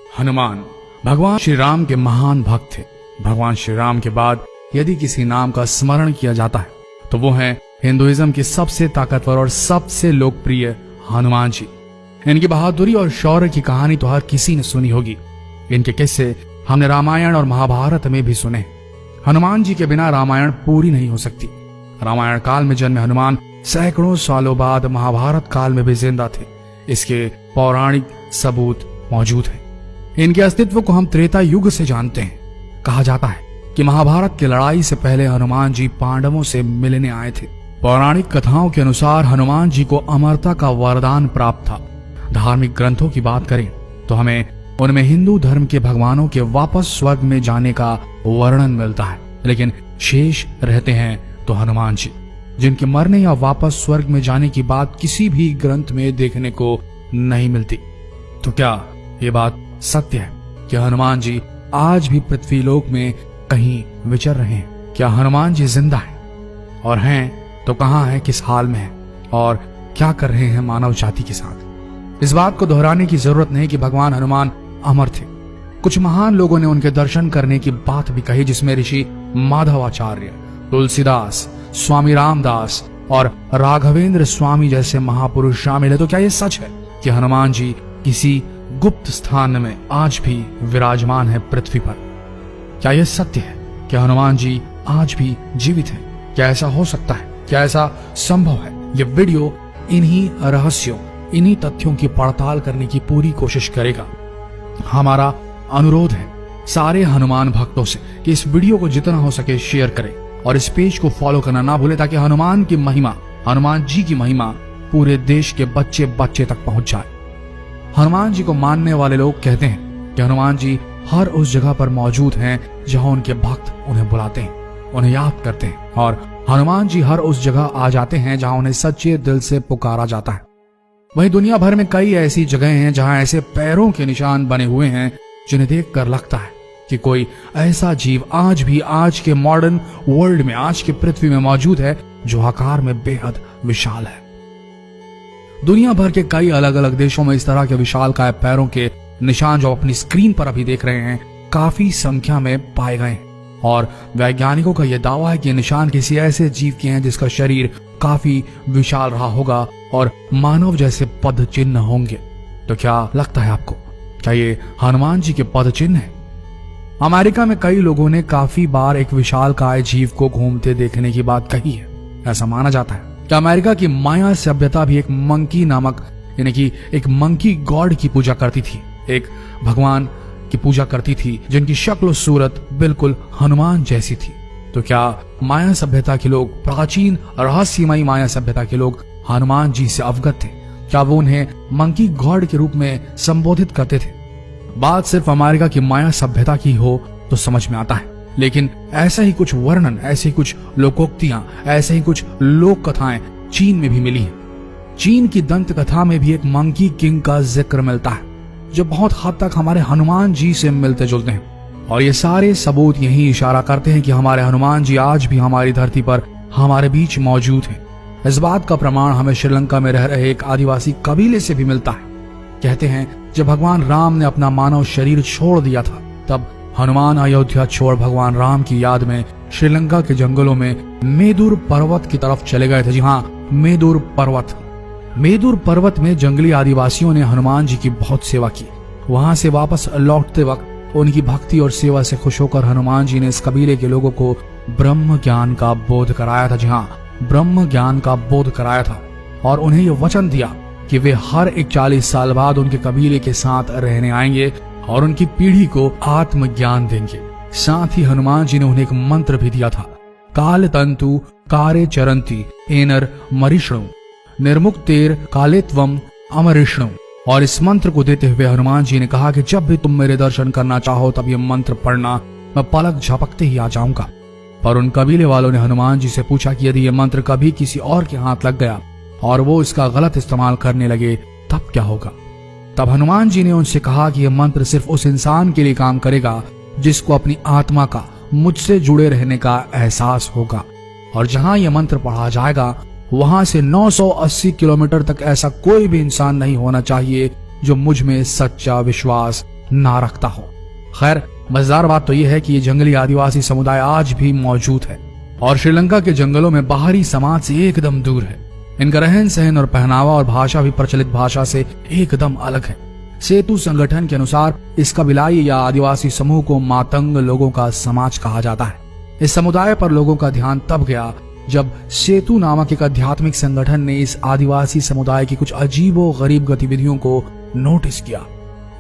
हनुमान भगवान श्री राम के महान भक्त थे। भगवान श्री राम के बाद यदि किसी नाम का स्मरण किया जाता है तो वो है हिंदुइज्म के सबसे ताकतवर और सबसे लोकप्रिय हनुमान जी। इनकी बहादुरी और शौर्य की कहानी तो हर किसी ने सुनी होगी। इनके किस्से हमने रामायण और महाभारत में भी सुने। हनुमान जी के बिना रामायण पूरी नहीं हो सकती। रामायण काल में जन्मे हनुमान सैकड़ों सालों बाद महाभारत काल में भी जिंदा थे। इसके पौराणिक सबूत मौजूद हैं। इनके अस्तित्व को हम त्रेता युग से जानते हैं। कहा जाता है कि महाभारत की लड़ाई से पहले हनुमान जी पांडवों से मिलने आए थे। पौराणिक कथाओं के अनुसार हनुमान जी को अमरता का वरदान प्राप्त था। धार्मिक ग्रंथों की बात करें तो हमें उनमें हिंदू धर्म के भगवानों के वापस स्वर्ग में जाने का वर्णन मिलता है, लेकिन शेष रहते हैं तो हनुमान जी, जिनके मरने या वापस स्वर्ग में जाने की बात किसी भी ग्रंथ में देखने को नहीं मिलती। तो क्या ये बात सत्य है कि हनुमान जी आज भी पृथ्वीलोक में कहीं विचर रहे हैं? क्या हनुमान जी जिंदा हैं? और हैं तो कहां हैं, किस हाल में हैं और क्या कर रहे हैं मानव जाति के साथ? इस बात को दोहराने की जरूरत नहीं कि भगवान हनुमान अमर थे। कुछ महान लोगों ने उनके दर्शन करने की बात भी कही, जिसमें ऋषि माधवाचार्य, तुलसीदास, स्वामी रामदास और राघवेंद्र स्वामी जैसे महापुरुष शामिल है। तो क्या यह सच है कि हनुमान जी किसी गुप्त स्थान में आज भी विराजमान है पृथ्वी पर? क्या यह सत्य है कि हनुमान जी आज भी जीवित हैं? क्या ऐसा हो सकता है? क्या ऐसा संभव है? यह वीडियो इन्हीं रहस्यों, इन्हीं तथ्यों की पड़ताल करने की पूरी कोशिश करेगा। हमारा अनुरोध है सारे हनुमान भक्तों से कि इस वीडियो को जितना हो सके शेयर करें और इस पेज को फॉलो करना ना भूलें, ताकि हनुमान की महिमा, हनुमान जी की महिमा पूरे देश के बच्चे बच्चे तक पहुंच जाए। हनुमान जी को मानने वाले लोग कहते हैं कि हनुमान जी हर उस जगह पर मौजूद हैं जहां उनके भक्त उन्हें बुलाते हैं, उन्हें याद करते हैं, और हनुमान जी हर उस जगह आ जाते हैं जहां उन्हें सच्चे दिल से पुकारा जाता है। वहीं दुनिया भर में कई ऐसी जगहें हैं जहां ऐसे पैरों के निशान बने हुए हैं जिन्हें देखकर लगता है कि कोई ऐसा जीव आज भी आज के मॉडर्न वर्ल्ड में, आज के पृथ्वी में मौजूद है जो आकार में बेहद विशाल है। दुनिया भर के कई अलग अलग देशों में इस तरह के विशालकाय पैरों के निशान जो अपनी स्क्रीन पर अभी देख रहे हैं काफी संख्या में पाए गए हैं, और वैज्ञानिकों का यह दावा है कि निशान किसी ऐसे जीव के हैं जिसका शरीर काफी विशाल रहा होगा और मानव जैसे पद चिन्ह होंगे। तो क्या लगता है आपको, क्या ये हनुमान जी के पद चिन्ह है? अमेरिका में कई लोगों ने काफी बार एक विशालकाय जीव को घूमते देखने की बात कही है। ऐसा माना जाता है कि अमेरिका की माया सभ्यता भी एक मंकी नामक, यानी कि एक मंकी गॉड की पूजा करती थी, एक भगवान की पूजा करती थी जिनकी शक्ल और सूरत बिल्कुल हनुमान जैसी थी। तो क्या माया सभ्यता के लोग, प्राचीन रहस्यमयी माया सभ्यता के लोग हनुमान जी से अवगत थे? क्या वो उन्हें मंकी गॉड के रूप में संबोधित करते थे? बात सिर्फ अमेरिका की माया सभ्यता की हो तो समझ में आता है, लेकिन ऐसा ही कुछ वर्णन, ऐसे ही कुछ लोकोक्तियां, ऐसे ही कुछ लोक कथाएं चीन में भी मिली हैं। चीन की दंत कथा में भी एक मंकी किंग का जिक्र मिलता है जो बहुत हद तक हमारे हनुमान जी से मिलते जुलते हैं, और ये सारे सबूत यही इशारा करते हैं कि हमारे हनुमान जी आज भी हमारी धरती पर हमारे बीच मौजूद हैं। इस बात का प्रमाण हमें श्रीलंका में रह रहे एक आदिवासी कबीले से भी मिलता है। कहते हैं जब भगवान राम ने अपना मानव शरीर छोड़ दिया था, तब हनुमान अयोध्या छोड़ भगवान राम की याद में श्रीलंका के जंगलों में मेदुर पर्वत की तरफ चले गए थे। जी हाँ, मेदुर पर्वत। मेदुर पर्वत में जंगली आदिवासियों ने हनुमान जी की बहुत सेवा की। वहां से वापस लौटते वक्त उनकी भक्ति और सेवा से खुश होकर हनुमान जी ने इस कबीले के लोगों को ब्रह्म ज्ञान का बोध कराया था। जी हाँ, ब्रह्म ज्ञान का बोध कराया था, और उन्हें यह वचन दिया कि वे हर एक 40 साल बाद उनके कबीले के साथ रहने आएंगे और उनकी पीढ़ी को आत्मज्ञान देंगे। साथ ही हनुमान जी ने उन्हें एक मंत्र भी दिया था, काल तंतु कारे चरंती एनर मरिष्णु निर्मुक्तेर कालेत्वम अमरिष्णु। और इस मंत्र को देते हुए हनुमान जी ने कहा कि जब भी तुम मेरे दर्शन करना चाहो तब ये मंत्र पढ़ना, मैं पलक झपकते ही आ जाऊंगा। पर उन कबीले वालों ने हनुमान जी से पूछा कि यदि ये मंत्र कभी किसी और के हाथ लग गया और वो इसका गलत इस्तेमाल करने लगे तब क्या होगा? तब हनुमान जी ने उनसे कहा कि यह मंत्र सिर्फ उस इंसान के लिए काम करेगा जिसको अपनी आत्मा का, मुझसे जुड़े रहने का एहसास होगा, और जहां यह मंत्र पढ़ा जाएगा वहां से 980 किलोमीटर तक ऐसा कोई भी इंसान नहीं होना चाहिए जो मुझ में सच्चा विश्वास ना रखता हो। खैर, मजेदार बात तो यह है कि ये जंगली आदिवासी समुदाय आज भी मौजूद है और श्रीलंका के जंगलों में बाहरी समाज से एकदम दूर है। इनका रहन सहन और पहनावा और भाषा भी प्रचलित भाषा से एकदम अलग है। सेतु संगठन के अनुसार इस कबीलाई या आदिवासी समूह को मातंग लोगों का समाज कहा जाता है। इस समुदाय पर लोगों का ध्यान तब गया जब सेतु नामक एक आध्यात्मिक संगठन ने इस आदिवासी समुदाय की कुछ अजीबो गरीब गतिविधियों को नोटिस किया।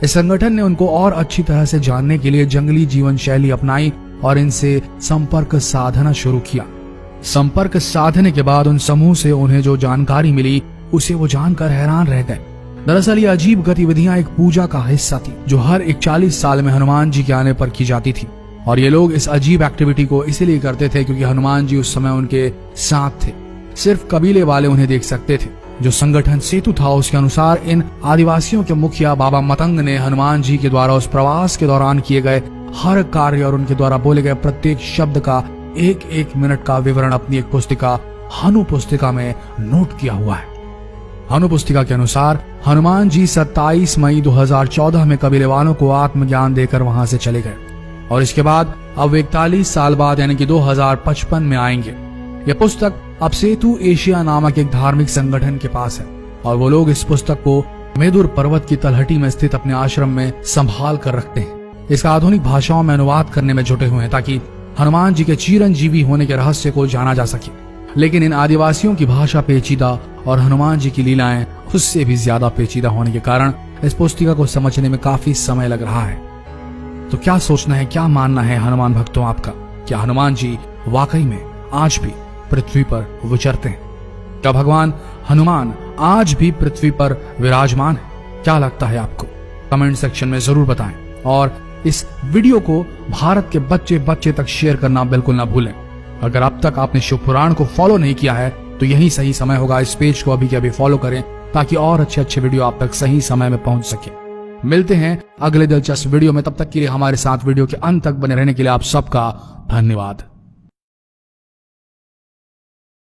इस संगठन ने उनको और अच्छी तरह से जानने के लिए जंगली जीवन शैली अपनाई और इनसे संपर्क साधना शुरू किया। संपर्क साधने के बाद उन समूह से उन्हें जो जानकारी मिली उसे वो जानकर हैरान रह गए। दरअसल ये अजीब गतिविधियां एक पूजा का हिस्सा थी जो हर 41 साल में हनुमान जी के आने पर की जाती थी और ये लोग इस अजीब एक्टिविटी को इसीलिए करते थे क्योंकि हनुमान जी उस समय उनके साथ थे। सिर्फ कबीले वाले उन्हें देख सकते थे। जो संगठन सेतु था उसके अनुसार इन आदिवासियों के मुखिया बाबा मतंग ने हनुमान जी के द्वारा उस प्रवास के दौरान किए गए हर कार्य और उनके द्वारा बोले गए प्रत्येक शब्द का एक एक मिनट का विवरण अपनी एक पुस्तिका हनु पुस्तिका में नोट किया हुआ है। हनु पुस्तिका के अनुसार हनुमान जी 27 मई 2014 में कबीले वालों को आत्मज्ञान देकर वहां से चले गए और इसके बाद अब 41 साल बाद यानी कि 2055 में आएंगे। यह पुस्तक अब सेतु एशिया नामक एक धार्मिक संगठन के पास है और वो लोग इस पुस्तक को मेदुर पर्वत की तलहटी में स्थित अपने आश्रम में संभाल कर रखते हैं। इसका आधुनिक भाषाओं में अनुवाद करने में जुटे हुए हैं ताकि हनुमान जी के चिरंजीवी होने के रहस्य को जाना जा सके। लेकिन इन आदिवासियों की भाषा पेचीदा और हनुमान जी की लीलाएं उससे भी ज्यादा पेचीदा होने के कारण इस पुस्तिका को समझने में काफी समय लग रहा है। तो क्या सोचना है, क्या मानना है हनुमान भक्तों आपका? क्या हनुमान जी वाकई में आज भी पृथ्वी पर विचरते हैं? क्या भगवान हनुमान आज भी पृथ्वी पर विराजमान है? क्या लगता है आपको? कमेंट सेक्शन में जरूर बताएं और इस वीडियो को भारत के बच्चे बच्चे तक शेयर करना बिल्कुल ना भूलें। अगर अब तक आपने शिव पुराण को फॉलो नहीं किया है तो यही सही समय होगा, इस पेज को अभी के अभी फॉलो करें ताकि और अच्छे अच्छे वीडियो आप तक सही समय में पहुंच सके। मिलते हैं अगले दिलचस्प वीडियो में, तब तक के लिए हमारे साथ वीडियो के अंत तक बने रहने के लिए आप सबका धन्यवाद।